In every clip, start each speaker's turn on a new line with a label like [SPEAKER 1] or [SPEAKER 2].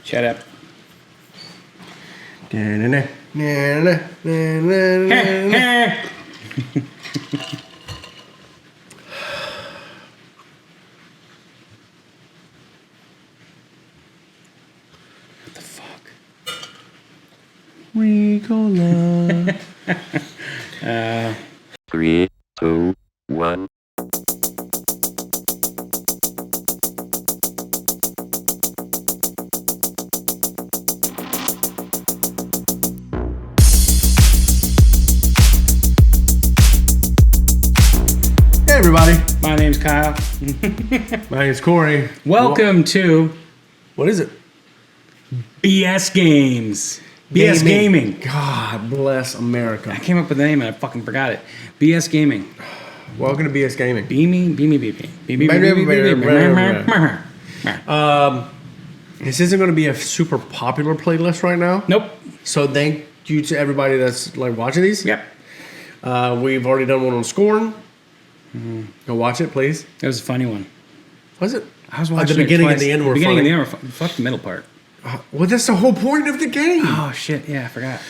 [SPEAKER 1] Shut up.
[SPEAKER 2] What
[SPEAKER 1] the fuck?
[SPEAKER 2] Ricola.
[SPEAKER 3] 3, 2, 1.
[SPEAKER 2] Hey, everybody.
[SPEAKER 1] My name's Kyle.
[SPEAKER 2] My name's Corey.
[SPEAKER 1] Welcome to
[SPEAKER 2] What is it?
[SPEAKER 1] BS Games. BS Gaming.
[SPEAKER 2] God bless America.
[SPEAKER 1] I came up with the name and I fucking forgot it. BS Gaming.
[SPEAKER 2] Welcome to BS Gaming.
[SPEAKER 1] Beamy.
[SPEAKER 2] This isn't going to be a super popular playlist right now.
[SPEAKER 1] Nope.
[SPEAKER 2] So thank you to everybody that's like watching these.
[SPEAKER 1] Yep.
[SPEAKER 2] We've already done one on scoring. Go watch it, please.
[SPEAKER 1] It was a funny one.
[SPEAKER 2] Was it?
[SPEAKER 1] I was watching
[SPEAKER 2] the beginning
[SPEAKER 1] it
[SPEAKER 2] and the end were
[SPEAKER 1] beginning
[SPEAKER 2] funny.
[SPEAKER 1] and the end were fuck the middle part.
[SPEAKER 2] Well, that's the whole point of the game.
[SPEAKER 1] Oh shit! Yeah, I forgot.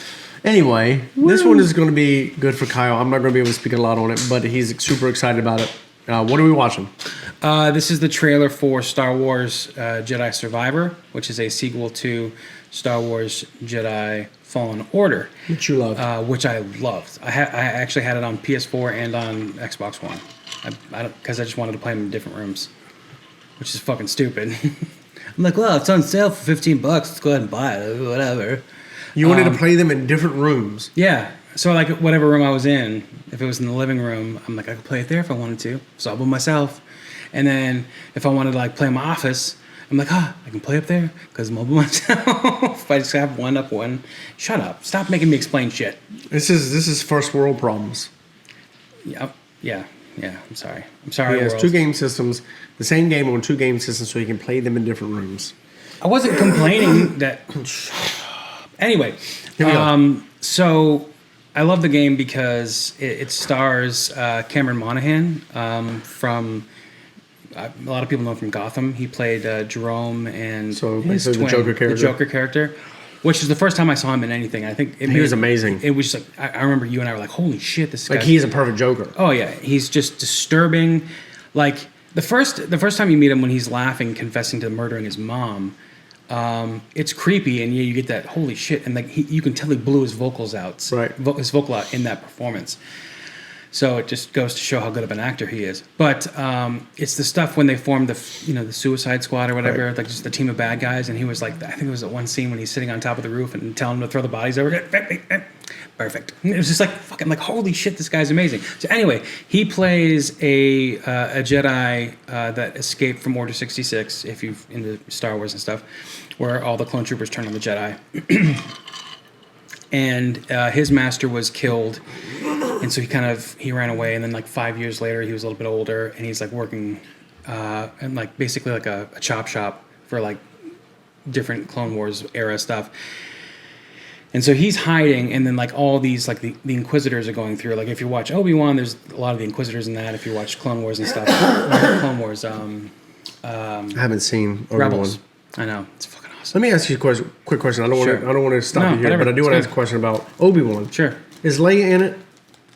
[SPEAKER 2] Anyway, this one is going to be good for Kyle. I'm not going to be able to speak a lot on it, but he's super excited about it. What are we watching?
[SPEAKER 1] This is the trailer for Star Wars Jedi Survivor, which is a sequel to Star Wars Jedi Fallen Order.
[SPEAKER 2] Which you love.
[SPEAKER 1] Which I loved. I actually had it on PS4 and on Xbox One. Because I just wanted to play them in different rooms, which is fucking stupid. I'm like, well, it's on sale for $15. Let's go ahead and buy it. Whatever.
[SPEAKER 2] You wanted to play them in different rooms.
[SPEAKER 1] Yeah. So like whatever room I was in, if it was in the living room, I'm like I could play it there if I wanted to. So I'll by myself. And then if I wanted to like play in my office, I'm like, I can play up there because I'm all by myself. I just have one up one. Shut up. Stop making me explain shit.
[SPEAKER 2] This is first world problems.
[SPEAKER 1] Yeah. I'm sorry.
[SPEAKER 2] He has
[SPEAKER 1] world.
[SPEAKER 2] 2 game systems, the same game on 2 game systems, so he can play them in different rooms.
[SPEAKER 1] I wasn't complaining that. Anyway,
[SPEAKER 2] Here we go.
[SPEAKER 1] So I love the game because it stars Cameron Monaghan from. A lot of people know him from Gotham. He played Jerome and
[SPEAKER 2] So
[SPEAKER 1] his
[SPEAKER 2] basically
[SPEAKER 1] twin,
[SPEAKER 2] the Joker character.
[SPEAKER 1] which is the first time I saw him in anything. I think
[SPEAKER 2] He was amazing.
[SPEAKER 1] It was just like I remember you and I were like, "Holy shit, this guy!"
[SPEAKER 2] Like he's a perfect Joker.
[SPEAKER 1] Oh yeah, he's just disturbing. Like the first time you meet him when he's laughing, confessing to murdering his mom, it's creepy, and you get that holy shit, and like you can tell he blew his vocals out,
[SPEAKER 2] Right.
[SPEAKER 1] His vocal out in that performance. So it just goes to show how good of an actor he is. But it's the stuff when they formed the Suicide Squad or whatever,
[SPEAKER 2] Right.
[SPEAKER 1] like just the team of bad guys, and he was like, I think it was that one scene when he's sitting on top of the roof and telling them to throw the bodies over. Perfect. It was just like fucking like holy shit, this guy's amazing. So anyway, he plays a Jedi that escaped from Order 66. If you've into Star Wars and stuff, where all the clone troopers turn on the Jedi, and his master was killed. And so he ran away, and then like 5 years later, he was a little bit older, and he's like working, and like basically like a chop shop for like different Clone Wars era stuff. And so he's hiding, and then like all these like the Inquisitors are going through. Like if you watch Obi-Wan, there's a lot of the Inquisitors in that. If you watch Clone Wars and stuff, Clone Wars,
[SPEAKER 2] I haven't seen Obi-Wan.
[SPEAKER 1] Rebels. I know it's fucking awesome.
[SPEAKER 2] Let me ask you a quick question. I don't want to stop you here,
[SPEAKER 1] whatever.
[SPEAKER 2] but I do
[SPEAKER 1] It's
[SPEAKER 2] want to
[SPEAKER 1] good.
[SPEAKER 2] ask a question about Obi-Wan.
[SPEAKER 1] Sure.
[SPEAKER 2] Is Leia in it?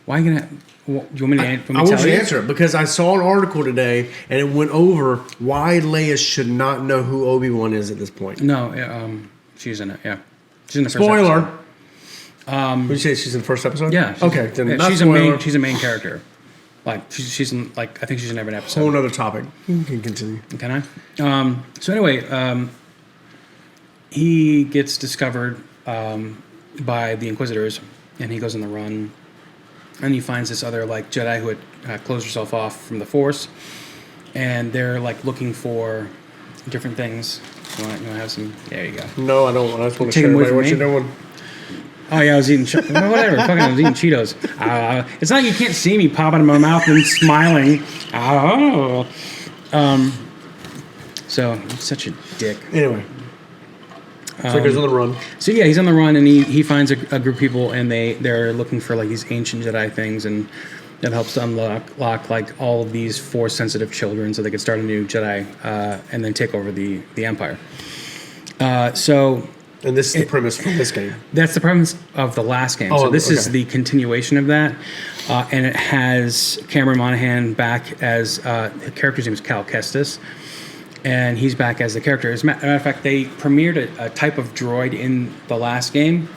[SPEAKER 1] Why are you gonna? Do you want me to,
[SPEAKER 2] I
[SPEAKER 1] tell
[SPEAKER 2] want you to
[SPEAKER 1] you?
[SPEAKER 2] answer it because I saw an article today and it went over why Leia should not know who Obi-Wan is at this point.
[SPEAKER 1] No, she's in it. Yeah, she's in the first
[SPEAKER 2] Spoiler.
[SPEAKER 1] episode.
[SPEAKER 2] Would you say she's in the first episode?
[SPEAKER 1] Yeah.
[SPEAKER 2] Okay. Then
[SPEAKER 1] yeah,
[SPEAKER 2] not
[SPEAKER 1] she's
[SPEAKER 2] spoiler.
[SPEAKER 1] she's a main character. Like she's in like I think she's in every episode.
[SPEAKER 2] Whole nother topic. You can continue.
[SPEAKER 1] Can I? So anyway, he gets discovered by the Inquisitors, and he goes on the run, and he finds this other like Jedi who had closed herself off from the Force, and they're like looking for different things. You want to have some? There you go.
[SPEAKER 2] No, I don't. I just want to
[SPEAKER 1] Take
[SPEAKER 2] show
[SPEAKER 1] him away
[SPEAKER 2] everybody
[SPEAKER 1] from
[SPEAKER 2] what
[SPEAKER 1] me?
[SPEAKER 2] you're doing.
[SPEAKER 1] Oh yeah, I was eating whatever. Fucking, I was eating Cheetos. It's not like you can't see me popping in my mouth and smiling. So I'm such a dick.
[SPEAKER 2] Anyway. So he goes on the run.
[SPEAKER 1] So yeah, he's on the run, and he finds a group of people, and they're looking for like these ancient Jedi things, and that helps to unlock like all of these Force sensitive children, so they could start a new Jedi and then take over the Empire. So
[SPEAKER 2] And this is the premise from this game.
[SPEAKER 1] that's the premise of the last game.
[SPEAKER 2] Oh,
[SPEAKER 1] So this is
[SPEAKER 2] okay.
[SPEAKER 1] the continuation of that, and it has Cameron Monaghan back as the character's name is Cal Kestis, and he's back as the character. As a matter of fact, they premiered a type of droid in the last game,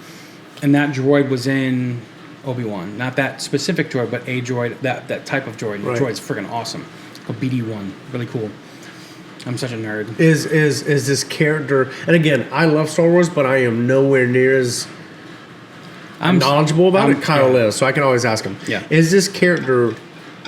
[SPEAKER 1] and that droid was in Obi-Wan. Not that specific droid, but a droid, that type of droid.
[SPEAKER 2] Right.
[SPEAKER 1] The droid's freaking awesome. It's called BD-1. Really cool. I'm such a nerd.
[SPEAKER 2] Is this character? And again, I love Star Wars, but I am nowhere near as knowledgeable about it. Kyle is, so I can always ask him.
[SPEAKER 1] Yeah.
[SPEAKER 2] Is this character?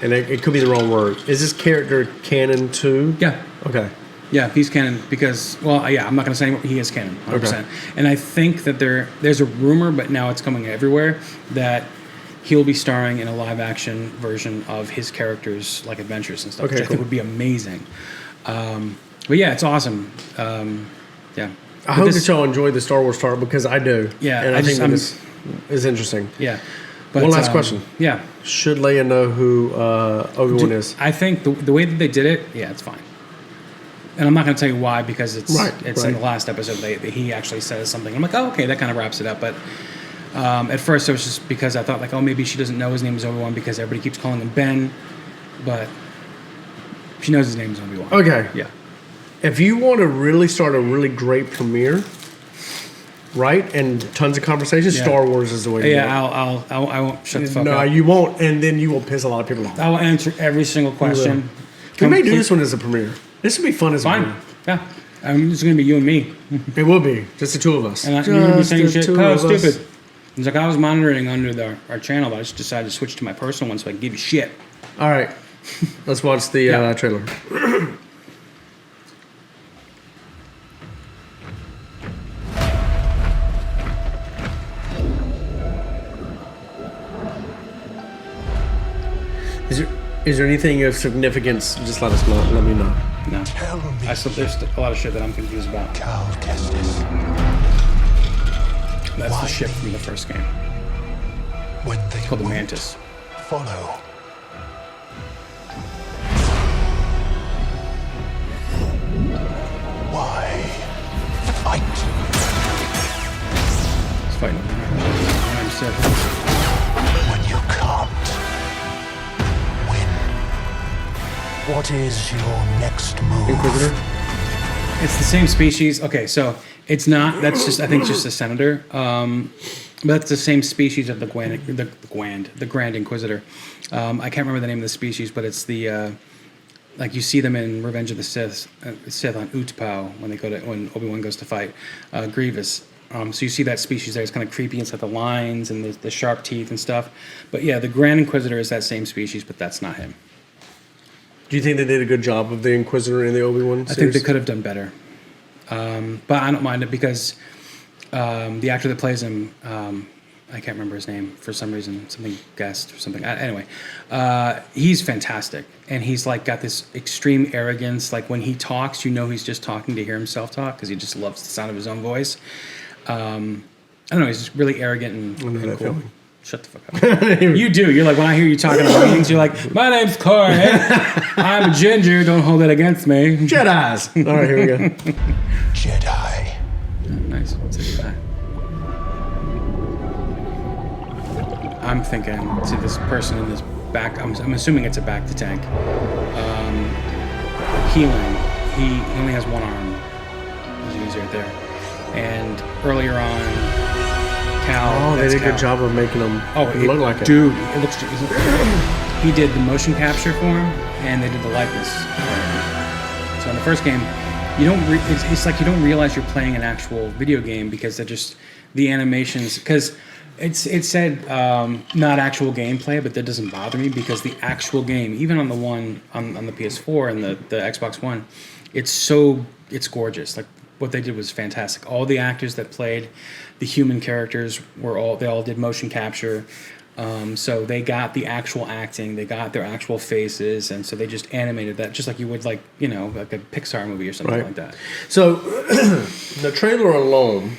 [SPEAKER 2] And it could be the wrong word. Is this character canon too?
[SPEAKER 1] Yeah.
[SPEAKER 2] Okay.
[SPEAKER 1] Yeah, he's canon because, well, yeah, I'm not going to say anymore. He is canon, 100%.
[SPEAKER 2] Okay.
[SPEAKER 1] And I think that there's a rumor, but now it's coming everywhere, that he'll be starring in a live-action version of his character's like adventures and stuff,
[SPEAKER 2] Okay,
[SPEAKER 1] which I think
[SPEAKER 2] cool.
[SPEAKER 1] would be amazing. But yeah, it's awesome. Yeah.
[SPEAKER 2] I hope that y'all enjoyed the Star Wars talk because I do.
[SPEAKER 1] Yeah,
[SPEAKER 2] and
[SPEAKER 1] I
[SPEAKER 2] I
[SPEAKER 1] just-
[SPEAKER 2] think that this is interesting.
[SPEAKER 1] Yeah. But,
[SPEAKER 2] One last question.
[SPEAKER 1] Yeah.
[SPEAKER 2] Should Leia know who Obi-Wan is?
[SPEAKER 1] I think the way that they did it, yeah, it's fine. And I'm not going to tell you why because it's
[SPEAKER 2] Right,
[SPEAKER 1] in
[SPEAKER 2] right.
[SPEAKER 1] the last episode that he actually says something. I'm like, oh, okay, that kind of wraps it up. But at first it was just because I thought like, oh, maybe she doesn't know his name is Obi-Wan because everybody keeps calling him Ben. But she knows his name is Obi-Wan.
[SPEAKER 2] Okay.
[SPEAKER 1] Yeah.
[SPEAKER 2] If you want to really start a really great premiere, right, and tons of conversation,
[SPEAKER 1] Yeah.
[SPEAKER 2] Star Wars is the way to
[SPEAKER 1] Yeah,
[SPEAKER 2] go.
[SPEAKER 1] I won't shut the fuck
[SPEAKER 2] No,
[SPEAKER 1] up.
[SPEAKER 2] you won't, and then you will piss a lot of people off.
[SPEAKER 1] I will answer every single question.
[SPEAKER 2] We may do
[SPEAKER 1] Complete-
[SPEAKER 2] this one as a premiere. This would be fun as a
[SPEAKER 1] Fine.
[SPEAKER 2] premiere.
[SPEAKER 1] Yeah. It's going to be you and me.
[SPEAKER 2] It will be just the two of us.
[SPEAKER 1] And you're going to be
[SPEAKER 2] Just
[SPEAKER 1] saying
[SPEAKER 2] the
[SPEAKER 1] shit.
[SPEAKER 2] two
[SPEAKER 1] Oh,
[SPEAKER 2] of us.
[SPEAKER 1] stupid. It's like I was monitoring under our channel, but I just decided to switch to my personal one so I can give you shit.
[SPEAKER 2] All right, let's watch the
[SPEAKER 1] Yeah.
[SPEAKER 2] trailer. Is there anything of significance? Just let us know. Let me know.
[SPEAKER 1] No.
[SPEAKER 4] Tell me,
[SPEAKER 1] There's a lot of shit that I'm confused about.
[SPEAKER 4] Cal Kestis,
[SPEAKER 1] That's
[SPEAKER 4] Why?
[SPEAKER 1] the ship from the first game.
[SPEAKER 4] when they
[SPEAKER 1] It's called the
[SPEAKER 4] won't
[SPEAKER 1] Mantis.
[SPEAKER 4] follow. Why fight
[SPEAKER 1] It's fighting. I'm sick.
[SPEAKER 4] when you can't win? What is your next move?
[SPEAKER 2] Inquisitor.
[SPEAKER 1] It's the same species. Okay, so it's not. That's just. I think it's just a senator. But it's the same species of the Grand Inquisitor. I can't remember the name of the species, but it's the like you see them in Revenge of the Sith on Utapau when Obi-Wan goes to fight Grievous. So you see that species there. It's kind of creepy. It's got the lines and the sharp teeth and stuff. But yeah, the Grand Inquisitor is that same species, but that's not him.
[SPEAKER 2] Do you think they did a good job of the Inquisitor in the Obi-Wan series?
[SPEAKER 1] I think they could have done better. But I don't mind it because the actor that plays him, I can't remember his name for some reason, something Guest or something. Anyway, he's fantastic. And he's like got this extreme arrogance. Like when he talks, you know he's just talking to hear himself talk because he just loves the sound of his own voice. I don't know, he's just really arrogant and
[SPEAKER 2] that
[SPEAKER 1] cool.
[SPEAKER 2] feeling.
[SPEAKER 1] Shut the fuck up. You do. You're like, when I hear you talking about meetings, you're like, my name's Corey. I'm a ginger. Don't hold it against me.
[SPEAKER 2] Jedi's. All right, here we go.
[SPEAKER 4] Jedi.
[SPEAKER 1] Nice. Let's see that. I'm thinking to this person in this back. I'm assuming it's a back to tank. Healing. He only has one arm. As you can see right there. And earlier on, Cal.
[SPEAKER 2] Oh, they
[SPEAKER 1] that's
[SPEAKER 2] did a good
[SPEAKER 1] Cal.
[SPEAKER 2] job of making them look like it.
[SPEAKER 1] Dude, it looks. He did the motion capture for him, and they did the likeness. For him. So in the first game, you don't. It's like you don't realize you're playing an actual video game because they're just the animations. Because it said not actual gameplay, but that doesn't bother me because the actual game, even on the one on the PS4 and the Xbox One, it's gorgeous. Like what they did was fantastic. All the actors that played the human characters they all did motion capture. So they got the actual acting, they got their actual faces, and so they just animated that just like you would like a Pixar movie or something
[SPEAKER 2] Right.
[SPEAKER 1] like that.
[SPEAKER 2] So the trailer alone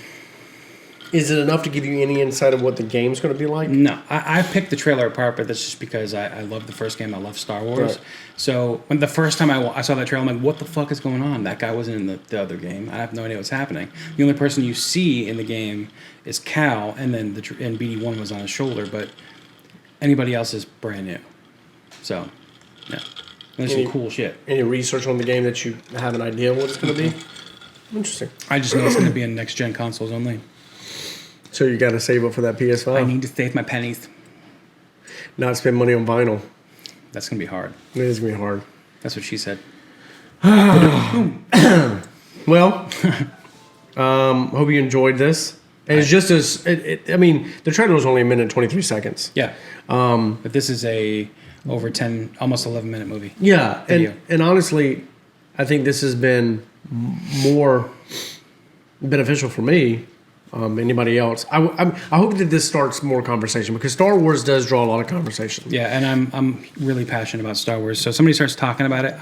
[SPEAKER 2] Is it enough to give you any insight of what the game's going to be like?
[SPEAKER 1] No, I picked the trailer apart, but that's just because I love the first game. I love Star Wars.
[SPEAKER 2] Right.
[SPEAKER 1] So when the first time I saw that trailer, I'm like, what the fuck is going on? That guy wasn't in the other game. I have no idea what's happening. The only person you see in the game is Cal, and then and BD-1 was on his shoulder, but anybody else is brand new. So, yeah. There's some cool shit.
[SPEAKER 2] Any research on the game that you have an idea what it's going to be? Interesting.
[SPEAKER 1] I just know it's going to be in next-gen consoles only.
[SPEAKER 2] So you got to save up for that PS5.
[SPEAKER 1] I need to save my pennies.
[SPEAKER 2] Not spend money on vinyl.
[SPEAKER 1] That's going to be hard.
[SPEAKER 2] It is going to be hard.
[SPEAKER 1] That's what she said.
[SPEAKER 2] Well, hope you enjoyed this. And it's just as, I mean, the trailer was only a minute and 23 seconds.
[SPEAKER 1] Yeah. But this is a over 10, almost 11-minute movie.
[SPEAKER 2] Yeah.
[SPEAKER 1] Video.
[SPEAKER 2] And honestly, I think this has been more beneficial for me. Anybody else? I hope that this starts more conversation because Star Wars does draw a lot of conversation.
[SPEAKER 1] Yeah, and I'm really passionate about Star Wars. So if somebody starts talking about it,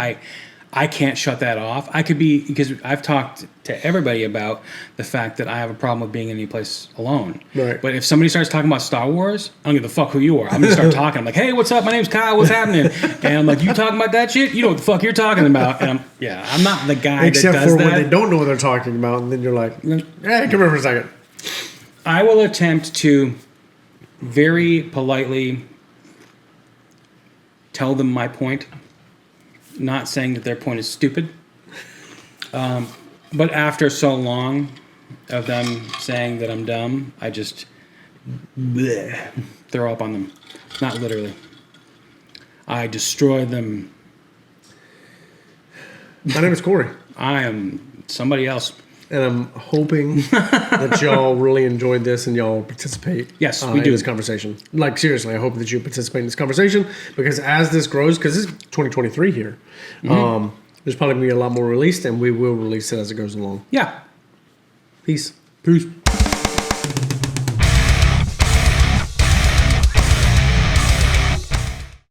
[SPEAKER 1] I can't shut that off. I could be, because I've talked to everybody about the fact that I have a problem with being in any place alone.
[SPEAKER 2] Right.
[SPEAKER 1] But if somebody starts talking about Star Wars, I don't give a fuck who you are. I'm gonna start talking. I'm like, hey, what's up? My name's Kyle. What's happening? And I'm like, you talking about that shit? You know what the fuck you're talking about? And I'm not the guy
[SPEAKER 2] Except
[SPEAKER 1] that does
[SPEAKER 2] for
[SPEAKER 1] that.
[SPEAKER 2] when they don't know what they're talking about, and then you're like, hey, come here for a second.
[SPEAKER 1] I will attempt to very politely tell them my point, not saying that their point is stupid. But after so long of them saying that I'm dumb, I just throw up on them. Not literally. I destroy them.
[SPEAKER 2] My name is Corey.
[SPEAKER 1] I am somebody else.
[SPEAKER 2] And I'm hoping that y'all really enjoyed this and y'all participate.
[SPEAKER 1] Yes, we
[SPEAKER 2] in
[SPEAKER 1] do.
[SPEAKER 2] this conversation. Like, seriously, I hope that you participate in this conversation because as this grows, because it's 2023 here, there's probably going to be a lot more released and we will release it as it goes along.
[SPEAKER 1] Yeah.
[SPEAKER 2] Peace.
[SPEAKER 1] Peace.